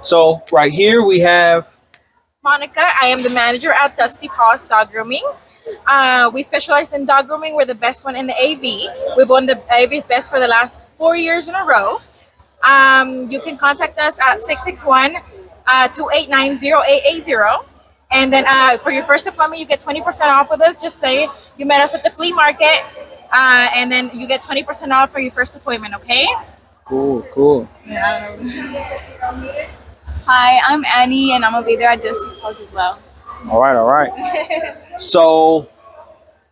So right here we have. Monica. I am the manager at Dusty Paws Dog Grooming. We specialize in dog grooming. We're the best one in the AV. We've won the AV's Best for the last 4 years in a row. You can contact us at 661 289 0880. And then for your first appointment, you get 20% off with us. Just say you met us at the flea market, and then you get 20% off for your first appointment, okay? Cool. Yeah. Hi, I'm Annie, and I'm a leader at Dusty Paws as well. All right. So,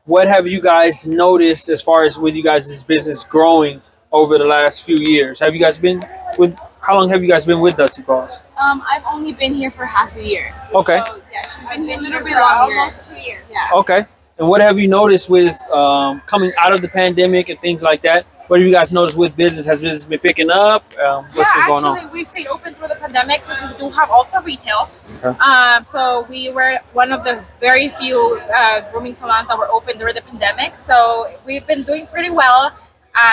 what have you guys noticed as far as with you guys' business growing over the last few years? Have you guys been with? How long have you guys been with Dusty Paws? I've only been here for half a year. Okay. So, yeah, she's been here a little bit longer. Almost 2 years. Yeah. Okay. And what have you noticed with coming out of the pandemic and things like that? What have you guys noticed with business? Has business been picking up? What's been going on? Actually, we stayed open through the pandemic since we do have also retail. Okay. So we were one of the very few grooming salons that were open during the pandemic. So we've been doing pretty well.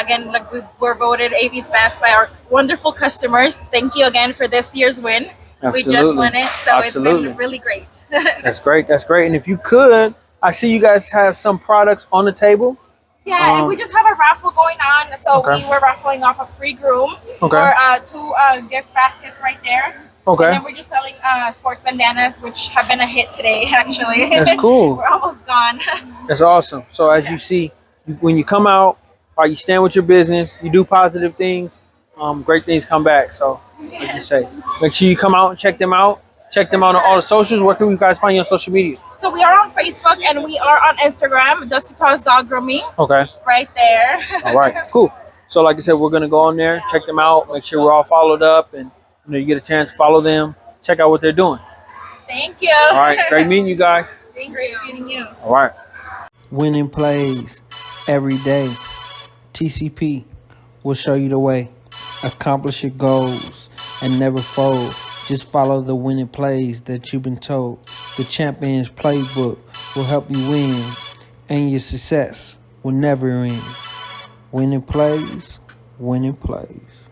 Again, like we were voted AV's Best by our wonderful customers. Thank you again for this year's win. We just won it, so It's been really great. That's great. And if you could, I see you guys have some products on the table. Yeah, and we just have a raffle going on. So Okay. we were raffling off a free groom Okay. or two gift baskets right there. Okay. And then we're just selling sports bandanas, which have been a hit today, actually. That's cool. We're almost gone. That's awesome. So as you see, when you come out, or you stand with your business, you do positive things, great things come back. So like you say, make sure you come out and check them out. Check them out on all the socials. Where can we guys find you on social media? So we are on Facebook and we are on Instagram, Dusty Paws Dog Grooming, Okay. right there. All right. Cool. So like I said, we're gonna go on there, check them out, make sure we're all followed up, and you get a chance to follow them, check out what they're doing. Thank you. All right. Great meeting you guys. Thank you. Meeting you. All right. Winning plays every day. TCP will show you the way. Accomplish your goals and never fold. Just follow the winning plays that you've been told. The Champions Playbook will help you win, and your success will never end. Winning plays, winning plays.